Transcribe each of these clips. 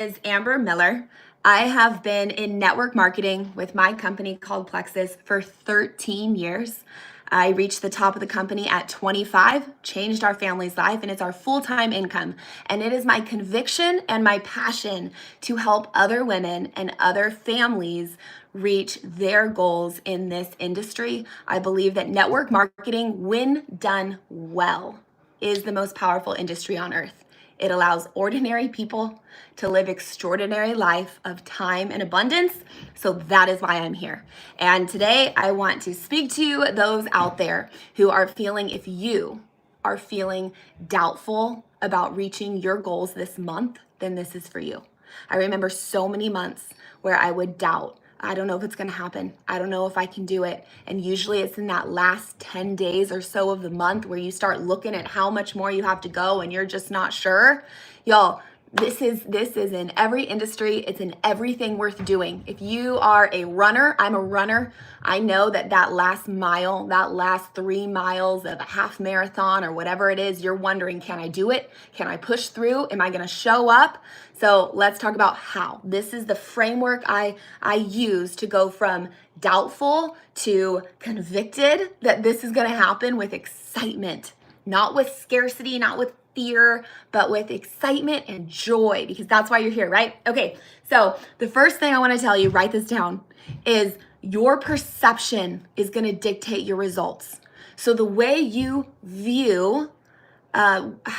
is Amber Miller. I have been in network marketing with my company called Plexus for 13 years. I reached the top of the company at 25, changed our family's life, and it's our full-time income. And it is my conviction and my passion to help other women and other families reach their goals in this industry. I believe that network marketing, when done well, is the most powerful industry on earth. It allows ordinary people to live extraordinary life of time and abundance. So that is why I'm here. And today I want to speak to those out there who are feeling, if you are feeling doubtful about reaching your goals this month, then this is for you. I remember so many months where I would doubt. I don't know if it's going to happen. I don't know if I can do it. And usually it's in that last 10 days or so of the month where you start looking at how much more you have to go and you're just not sure. Y'all, this is in every industry. It's in everything worth doing. If you are a runner, I'm a runner. I know that last mile, that last 3 miles of a half marathon or whatever it is, you're wondering, can I do it? Can I push through? Am I going to show up? So let's talk about how. This is the framework I use to go from doubtful to convicted that this is going to happen with excitement, not with scarcity, not with fear, but with excitement and joy, because that's why you're here, right? Okay, so the first thing I want to tell you, write this down, is your perception is going to dictate your results. So the way you view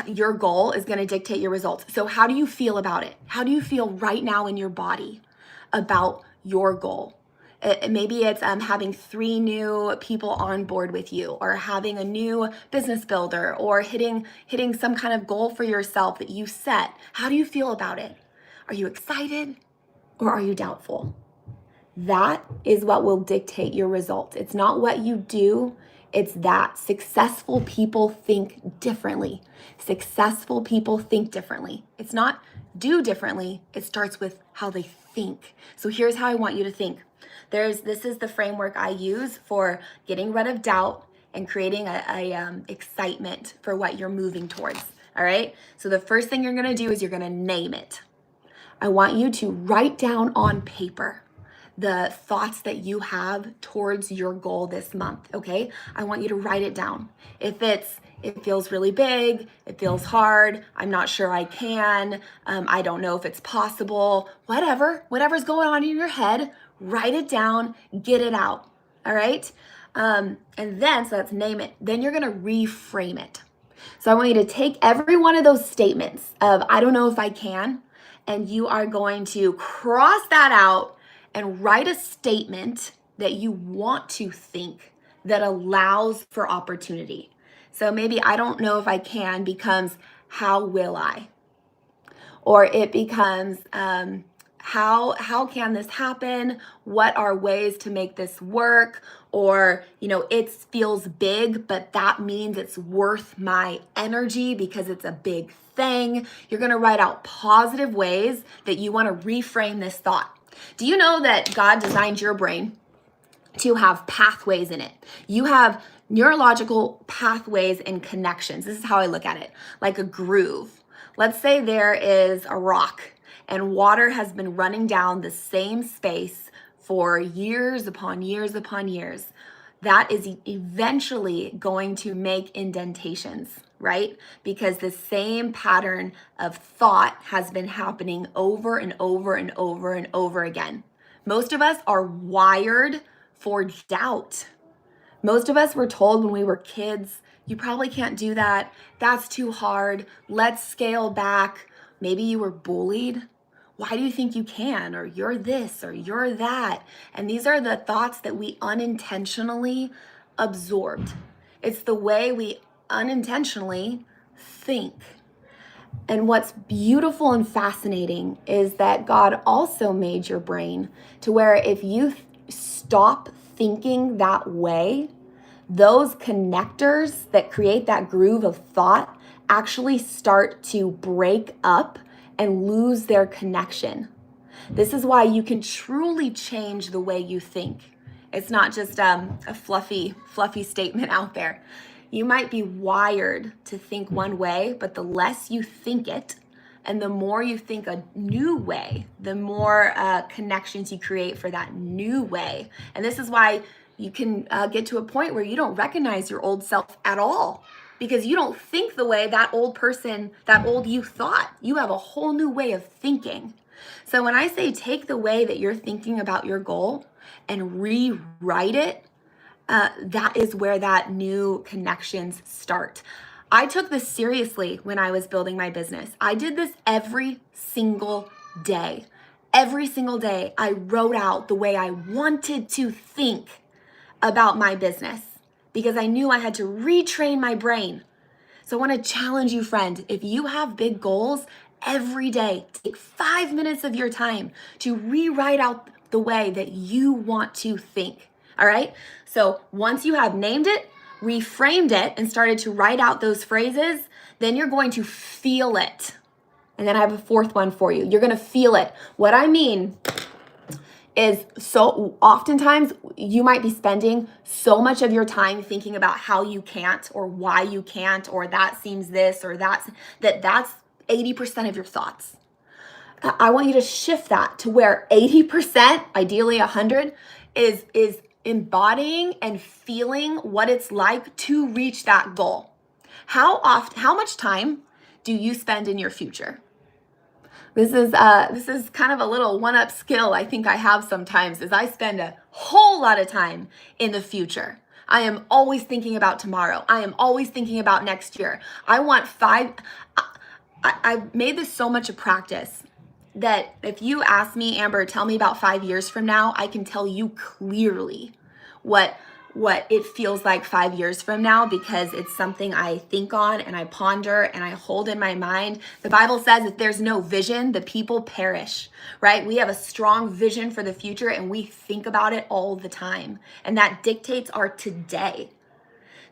your goal is going to dictate your results. So how do you feel about it? How do you feel right now in your body about your goal? Maybe it's having 3 new people on board with you, or having a new business builder, or hitting some kind of goal for yourself that you set. How do you feel about it? Are you excited or are you doubtful? That is what will dictate your results. It's not what you do. It's that successful people think differently. Successful people think differently. It's not do differently. It starts with how they think. So here's how I want you to think. This is the framework I use for getting rid of doubt and creating a excitement for what you're moving towards. All right. So the first thing you're going to do is you're going to name it. I want you to write down on paper the thoughts that you have towards your goal this month, okay? I want you to write it down. If it feels really big, it feels hard, I'm not sure I can, I don't know if it's possible, whatever's going on in your head, write it down, get it out, all right? And then, so that's name it. Then you're gonna reframe it. So I want you to take every one of those statements of, I don't know if I can, and you are going to cross that out and write a statement that you want to think that allows for opportunity. So maybe I don't know if I can becomes how will I? Or it becomes how can this happen? What are ways to make this work? Or, it feels big, but that means it's worth my energy because it's a big thing. You're going to write out positive ways that you want to reframe this thought. Do you know that God designed your brain to have pathways in it? You have neurological pathways and connections. This is how I look at it, like a groove. Let's say there is a rock and water has been running down the same space for years upon years upon years. That is eventually going to make indentations, right? Because the same pattern of thought has been happening over and over and over and over again. Most of us are wired for doubt. Most of us were told when we were kids, you probably can't do that. That's too hard. Let's scale back. Maybe you were bullied. Why do you think you can? Or you're this, or you're that. And these are the thoughts that we unintentionally absorbed. It's the way we unintentionally think. And what's beautiful and fascinating is that God also made your brain to where if you stop thinking that way, those connectors that create that groove of thought actually start to break up and lose their connection. This is why you can truly change the way you think. It's not just a fluffy statement out there. You might be wired to think one way, but the less you think it And the more you think a new way, the more connections you create for that new way. And this is why you can get to a point where you don't recognize your old self at all, because you don't think the way that old person, that old you thought. You have a whole new way of thinking. So when I say take the way that you're thinking about your goal and rewrite it, that is where that new connections start. I took this seriously when I was building my business. I did this every single day. Every single day, I wrote out the way I wanted to think about my business because I knew I had to retrain my brain. So I want to challenge you, friend. If you have big goals, every day, take 5 minutes of your time to rewrite out the way that you want to think. All right? So once you have named it, reframed it, and started to write out those phrases, then you're going to feel it. And then I have a fourth one for you. You're going to feel it. What I mean is, so oftentimes you might be spending so much of your time thinking about how you can't or why you can't or that seems this or that's 80% of your thoughts. I want you to shift that to where 80%, ideally 100, is embodying and feeling what it's like to reach that goal. How much time do you spend in your future? This is kind of a little one-up skill I think I have sometimes, is I spend a whole lot of time in the future. I am always thinking about tomorrow. I am always thinking about next year. I've made this so much a practice that if you ask me, Amber, tell me about 5 years from now, I can tell you clearly what it feels like 5 years from now, because it's something I think on and I ponder and I hold in my mind. The Bible says if there's no vision, the people perish, right? We have a strong vision for the future and we think about it all the time. And that dictates our today.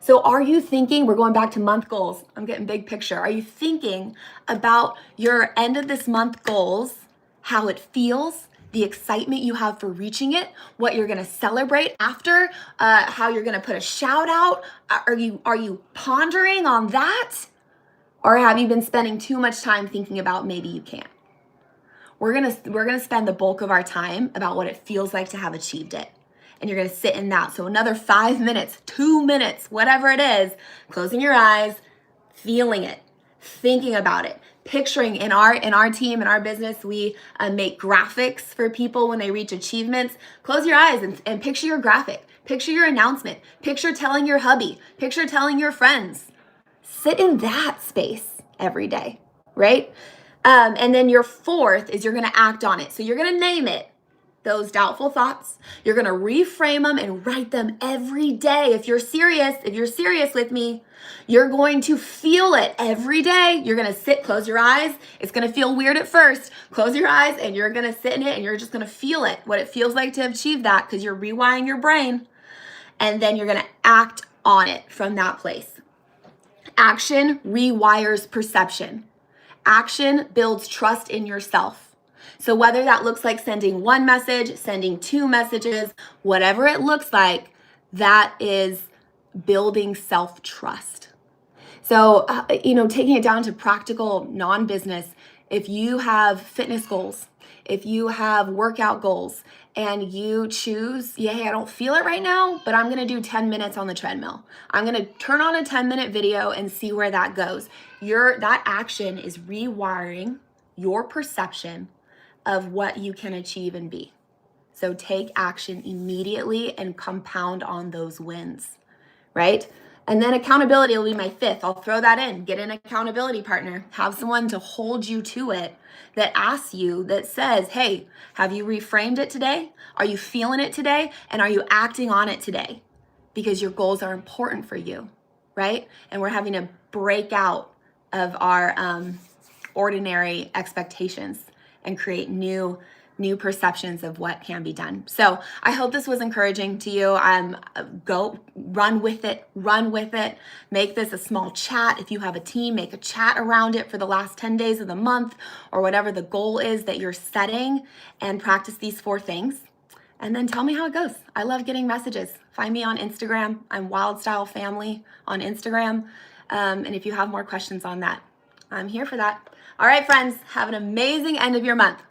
So are you thinking, we're going back to month goals. I'm getting big picture. Are you thinking about your end of this month goals, how it feels, the excitement you have for reaching it, what you're going to celebrate after, how you're going to put a shout out? Are you pondering on that? Or have you been spending too much time thinking about maybe you can't? We're going to spend the bulk of our time about what it feels like to have achieved it. And you're going to sit in that. So another 5 minutes, 2 minutes, whatever it is, closing your eyes, feeling it, thinking about it, picturing. In our team, in our business, we make graphics for people when they reach achievements. Close your eyes and picture your graphic. Picture your announcement. Picture telling your hubby. Picture telling your friends. Sit in that space every day, right? And then your fourth is you're going to act on it. So you're going to name it. Those doubtful thoughts, you're going to reframe them and write them every day. If you're serious with me, you're going to feel it every day. You're going to sit, close your eyes. It's going to feel weird at first. Close your eyes and you're going to sit in it and you're just going to feel it, what it feels like to achieve that, because you're rewiring your brain. And then you're going to act on it from that place. Action rewires perception. Action builds trust in yourself. So whether that looks like sending one message, sending 2 messages, whatever it looks like, that is building self-trust. So, taking it down to practical non-business, if you have fitness goals, if you have workout goals, and you choose, hey, I don't feel it right now, but I'm going to do 10 minutes on the treadmill. I'm going to turn on a 10-minute video and see where that goes. That action is rewiring your perception of what you can achieve and be. So take action immediately and compound on those wins, right? And then accountability will be my fifth. I'll throw that in. Get an accountability partner. Have someone to hold you to it, that asks you, that says, hey, have you reframed it today? Are you feeling it today? And are you acting on it today? Because your goals are important for you, right? And we're having to break out of our ordinary expectations and create new perceptions of what can be done. So I hope this was encouraging to you. Go run with it. Make this a small chat. If you have a team, make a chat around it for the last 10 days of the month or whatever the goal is that you're setting, and practice these 4 things. And then tell me how it goes. I love getting messages. Find me on Instagram. I'm Wild Style Family on Instagram. And if you have more questions on that, I'm here for that. All right, friends, have an amazing end of your month.